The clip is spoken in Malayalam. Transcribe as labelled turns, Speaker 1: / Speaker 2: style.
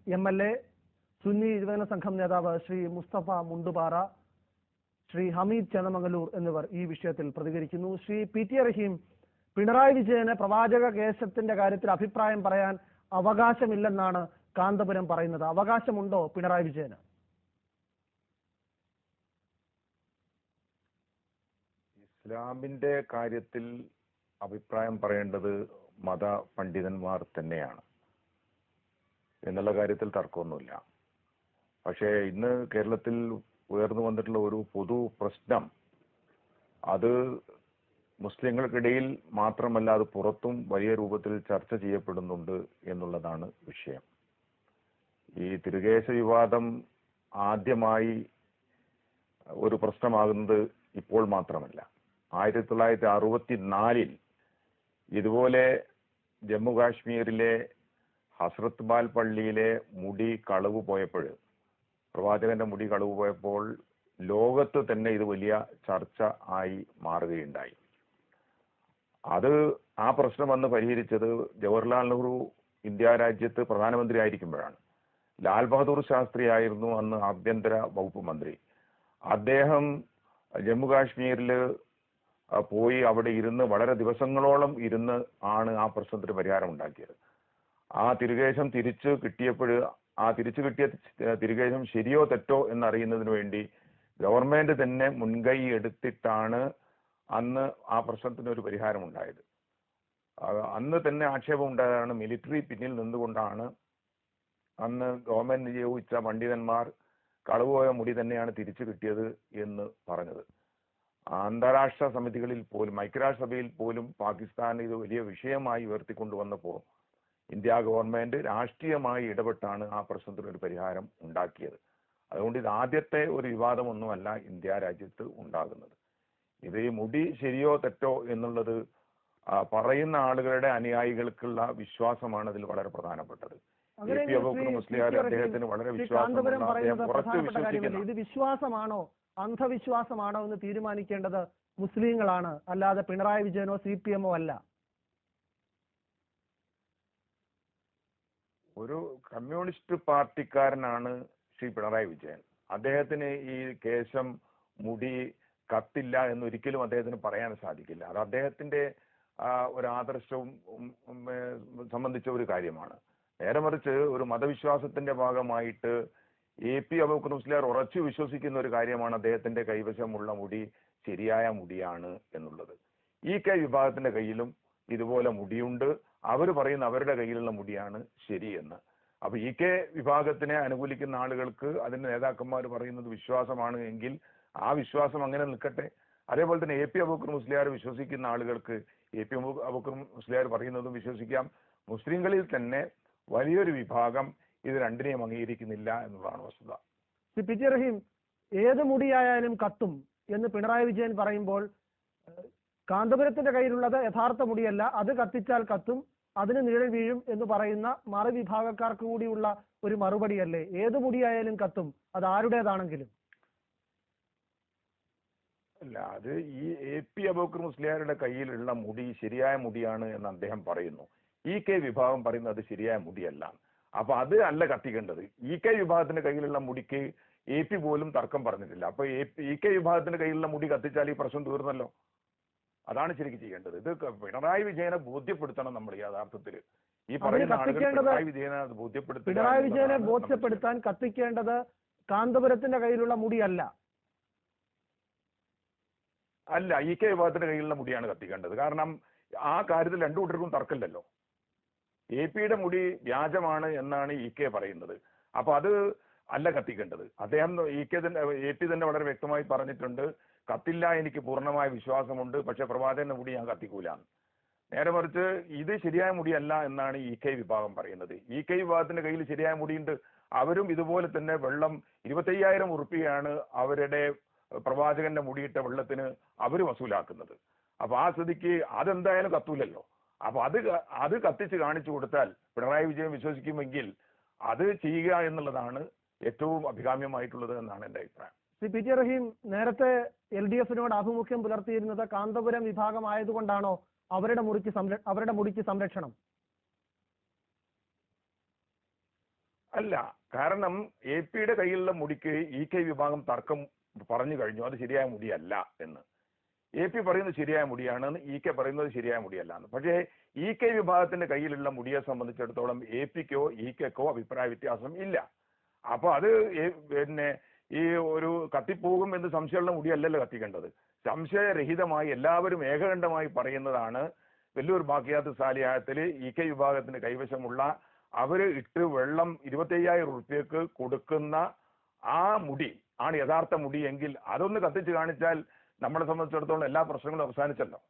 Speaker 1: MLA, സുന്നി യുവജന സംഘം നേതാവ് ശ്രീ മുസ്തഫ മുണ്ടുപാറ, ശ്രീ ഹമീദ് ചന്ദമംഗലൂർ എന്നിവർ ഈ വിഷയത്തിൽ പ്രതികരിക്കുന്നു. ശ്രീ PT റഹീം, പിണറായി വിജയന് പ്രവാചക കേശത്തിന്റെ കാര്യത്തിൽ അഭിപ്രായം പറയാൻ അവകാശമില്ലെന്നാണ് കാന്തപുരം പറയുന്നത്. അവകാശമുണ്ടോ പിണറായി വിജയന്?
Speaker 2: ഇസ്ലാമിന്റെ കാര്യത്തിൽ അഭിപ്രായം പറയേണ്ടത് മത പണ്ഡിതന്മാർ തന്നെയാണ് എന്നുള്ള കാര്യത്തിൽ തർക്കമൊന്നുമില്ല. പക്ഷേ ഇന്ന് കേരളത്തിൽ ഉയർന്നു വന്നിട്ടുള്ള ഒരു പൊതു പ്രശ്നം അത് മുസ്ലിങ്ങൾക്കിടയിൽ മാത്രമല്ല, അത് പുറത്തും വലിയ രൂപത്തിൽ ചർച്ച ചെയ്യപ്പെടുന്നുണ്ട് എന്നുള്ളതാണ് വിഷയം. ഈ തിരുകേശ വിവാദം ആദ്യമായി ഒരു പ്രശ്നമാകുന്നത് ഇപ്പോൾ മാത്രമല്ല. 1964 ഇതുപോലെ ജമ്മു കാശ്മീരിലെ ഹസ്രത്ത് ബാൽ പള്ളിയിലെ മുടി കളവ് പോയപ്പോൾ, പ്രവാചകന്റെ മുടി കളവ് പോയപ്പോൾ ലോകത്ത് തന്നെ ഇത് വലിയ ചർച്ച ആയി മാറുകയുണ്ടായി. ആ പ്രശ്നം അന്ന് പരിഹരിച്ചത് ജവഹർലാൽ നെഹ്റു ഇന്ത്യ രാജ്യത്ത് പ്രധാനമന്ത്രി ആയിരിക്കുമ്പോഴാണ്. ലാൽ ബഹദൂർ ശാസ്ത്രി ആയിരുന്നു അന്ന് ആഭ്യന്തര വകുപ്പ് മന്ത്രി. അദ്ദേഹം ജമ്മു കാശ്മീരിൽ പോയി അവിടെ ഇരുന്ന് വളരെ ദിവസങ്ങളോളം ഇരുന്ന് ആണ് ആ പ്രശ്നത്തിന് പരിഹാരം ഉണ്ടാക്കിയത്. ആ തിരുകേശം തിരിച്ചു കിട്ടിയപ്പോൾ ആ തിരിച്ചു കിട്ടിയ തിരുകേശം ശരിയോ തെറ്റോ എന്നറിയുന്നതിന് വേണ്ടി ഗവൺമെന്റ് തന്നെ മുൻകൈ എടുത്തിട്ടാണ് അന്ന് ആ പ്രശ്നത്തിന് ഒരു പരിഹാരം ഉണ്ടായത്. അന്ന് തന്നെ ആക്ഷേപം ഉണ്ടായതാണ് മിലിറ്ററി പിന്നിൽ നിന്നുകൊണ്ടാണ് അന്ന് ഗവൺമെന്റ് നിയോഗിച്ച പണ്ഡിതന്മാർ കളവുപോയ മുടി തന്നെയാണ് തിരിച്ചു കിട്ടിയത് എന്ന് പറഞ്ഞത്. അന്താരാഷ്ട്ര സമിതികളിൽ പോലും ഐക്യരാഷ്ട്രസഭയിൽ പോലും പാകിസ്ഥാൻ ഇത് വലിയ വിഷയമായി ഉയർത്തിക്കൊണ്ടുവന്നപ്പോൾ ഇന്ത്യ ഗവൺമെന്റ് രാഷ്ട്രീയമായി ഇടപെട്ടാണ് ആ പ്രശ്നത്തിന് ഒരു പരിഹാരം ഉണ്ടാക്കിയത്. അതുകൊണ്ട് ഇത് ആദ്യത്തെ ഒരു വിവാദമൊന്നുമല്ല ഇന്ത്യ രാജ്യത്ത് ഉണ്ടാകുന്നത്. ഇത് ഈ മുടി ശരിയോ തെറ്റോ എന്നുള്ളത് പറയുന്ന ആളുകളുടെ അനുയായികൾക്കുള്ള വിശ്വാസമാണ് അതിൽ വളരെ പ്രധാനപ്പെട്ടത്. മുസ്ലിയാർ അദ്ദേഹത്തിന് വളരെ
Speaker 1: ഇത് വിശ്വാസമാണോ അന്ധവിശ്വാസമാണോ എന്ന് തീരുമാനിക്കേണ്ടത് മുസ്ലിങ്ങളാണ്, അല്ലാതെ പിണറായി വിജയനോ CPM അല്ല.
Speaker 2: ഒരു കമ്മ്യൂണിസ്റ്റ് പാർട്ടിക്കാരനാണ് ശ്രീ പിണറായി വിജയൻ. അദ്ദേഹത്തിന് ഈ കേശം മുടി കത്തില്ല എന്നൊരിക്കലും അദ്ദേഹത്തിന് പറയാൻ സാധിക്കില്ല. അത് അദ്ദേഹത്തിന്റെ ഒരു ആദർശവും സംബന്ധിച്ച ഒരു കാര്യമാണ്. നേരെ മറിച്ച് ഒരു മതവിശ്വാസത്തിന്റെ ഭാഗമായിട്ട് AP അബൂബക്കർ മുസ്ലിയാർ ഉറച്ചു വിശ്വസിക്കുന്ന ഒരു കാര്യമാണ് അദ്ദേഹത്തിന്റെ കൈവശമുള്ള മുടി ശരിയായ മുടിയാണ് എന്നുള്ളത്. EK വിഭാഗത്തിന്റെ കയ്യിലും ഇതുപോലെ മുടിയുണ്ട്. അവർ പറയുന്ന അവരുടെ കയ്യിലുള്ള മുടിയാണ് ശരിയെന്ന്. അപ്പൊ EK വിഭാഗത്തിനെ അനുകൂലിക്കുന്ന ആളുകൾക്ക് അതിന്റെ നേതാക്കന്മാർ പറയുന്നത് വിശ്വാസമാണ് എങ്കിൽ ആ വിശ്വാസം അങ്ങനെ നിൽക്കട്ടെ. അതേപോലെ തന്നെ AP അബൂബക്കർ മുസ്ലിയാർ വിശ്വസിക്കുന്ന ആളുകൾക്ക് AP അബൂബക്കർ മുസ്ലിയാർ പറയുന്നതും വിശ്വസിക്കാം. മുസ്ലിങ്ങളിൽ തന്നെ വലിയൊരു വിഭാഗം ഇത് രണ്ടിനെയും അംഗീകരിക്കുന്നില്ല എന്നതാണ് വസ്തുത.
Speaker 1: PT റഹീം, ഏത് മുടിയായാലും കത്തും എന്ന് പിണറായി വിജയൻ പറയുമ്പോൾ കാന്തപുരത്തിന്റെ കയ്യിലുള്ളത് യഥാർത്ഥ മുടിയല്ല, അത് കത്തിച്ചാൽ കത്തും, അതിന് നിഴൽ വീഴും എന്ന് പറയുന്ന മറുവിഭാഗക്കാർക്ക് കൂടിയുള്ള ഒരു മറുപടിയല്ലേ? ഏത് മുടിയായാലും കത്തും, അത് ആരുടേതാണെങ്കിലും.
Speaker 2: അല്ല, അത് ഈ AP അബൂബക്കർ മുസ്ലിയാരുടെ കയ്യിലുള്ള മുടി ശരിയായ മുടിയാണ് എന്ന് അദ്ദേഹം പറയുന്നു. EK വിഭാഗം പറയുന്നത് അത് ശരിയായ മുടിയല്ല. അപ്പൊ അത് അല്ല കത്തിക്കേണ്ടത്. EK വിഭാഗത്തിന്റെ കയ്യിലുള്ള മുടിക്ക് AP പോലും തർക്കം പറഞ്ഞിട്ടില്ല. അപ്പൊ EK വിഭാഗത്തിന്റെ കയ്യിലുള്ള മുടി കത്തിച്ചാൽ ഈ പ്രശ്നം തീർന്നല്ലോ. അതാണ് ശരിക്കും ചെയ്യേണ്ടത്. ഇത് പിണറായി വിജയനെ ബോധ്യപ്പെടുത്തണം നമ്മൾ യഥാർത്ഥത്തിൽ. ഈ പറയുന്ന പിണറായി വിജയനെ ബോധ്യപ്പെടുത്തുക.
Speaker 1: പിണറായി വിജയനെ ബോധ്യപ്പെടുത്താൻ കത്തിക്കേണ്ടത് കാന്തപുരത്തിന്റെ കയ്യിലുള്ള മുടിയല്ല.
Speaker 2: അല്ല, EK വിഭാഗത്തിന്റെ കയ്യിലുള്ള മുടിയാണ് കത്തിക്കേണ്ടത്. കാരണം ആ കാര്യത്തിൽ രണ്ടു കൂട്ടർക്കും തർക്കമില്ലല്ലോ. AP-യുടെ മുടി വ്യാജമാണ് എന്നാണ് EK പറയുന്നത്. അപ്പൊ അത് അല്ല കത്തിക്കേണ്ടത്. അദ്ദേഹം AP തന്നെ വളരെ വ്യക്തമായി പറഞ്ഞിട്ടുണ്ട്, കത്തില്ല, എനിക്ക് പൂർണ്ണമായ വിശ്വാസമുണ്ട്, പക്ഷെ പ്രവാചകന്റെ മുടി ഞാൻ കത്തിക്കൂല. നേരെ മറിച്ച് ഇത് ശരിയായ മുടിയല്ല എന്നാണ് EK വിഭാഗം പറയുന്നത്. EK വിഭാഗത്തിന്റെ കയ്യിൽ ശരിയായ മുടിയുണ്ട്. അവരും ഇതുപോലെ തന്നെ വെള്ളം 25,000 ഉറുപ്പികയാണ് അവരുടെ പ്രവാചകന്റെ മുടിയിട്ട വെള്ളത്തിന് അവർ വസൂലാക്കുന്നത്. അപ്പൊ ആ സ്ഥിതിക്ക് അതെന്തായാലും കത്തൂലല്ലോ. അപ്പൊ അത് കത്തിച്ച് കാണിച്ചു കൊടുത്താൽ പിണറായി വിജയൻ വിശ്വസിക്കുമെങ്കിൽ അത് ചെയ്യുക എന്നുള്ളതാണ് ഏറ്റവും അഭികാമ്യമായിട്ടുള്ളത് എന്നാണ് എന്റെ അഭിപ്രായം.
Speaker 1: PT റഹീം, നേരത്തെ LDF-നോട് ആഭിമുഖ്യം പുലർത്തിയിരുന്നത് കാന്തപുരം വിഭാഗമായതുകൊണ്ടാണോ അവരുടെ മുടിക്ക് സംരക്ഷണം?
Speaker 2: അല്ല, കാരണം AP-യുടെ കയ്യിലുള്ള മുടിക്ക് EK വിഭാഗം തർക്കം പറഞ്ഞു കഴിഞ്ഞു അത് ശരിയായ മുടിയല്ല എന്ന്. AP പറയുന്നത് ശരിയായ മുടിയാണെന്ന്, EK പറയുന്നത് ശരിയായ മുടിയല്ല എന്ന്. പക്ഷേ EK വിഭാഗത്തിന്റെ കയ്യിലുള്ള മുടിയെ സംബന്ധിച്ചിടത്തോളം AP-ക്കോ EK-ക്കോ അഭിപ്രായ വ്യത്യാസം ഇല്ല. അപ്പൊ അത് പിന്നെ ഈ ഒരു കത്തിപ്പോകും എന്ന് സംശയമുള്ള മുടിയല്ലല്ലോ കത്തിക്കേണ്ടത്. സംശയരഹിതമായി എല്ലാവരും ഏകകണ്ഠമായി പറയുന്നതാണ് വെല്ലൂർ ബാക്കിയാത്ത് സാലിയായത്തിൽ EK വിഭാഗത്തിന് കൈവശമുള്ള അവര് ഇട്ട് വെള്ളം 25,000 റുപ്യക്ക് കൊടുക്കുന്ന ആ മുടി ആണ് യഥാർത്ഥ മുടി എങ്കിൽ അതൊന്ന് കത്തിച്ച് കാണിച്ചാൽ നമ്മളെ സംബന്ധിച്ചിടത്തോളം എല്ലാ പ്രശ്നങ്ങളും അവസാനിച്ചല്ലോ.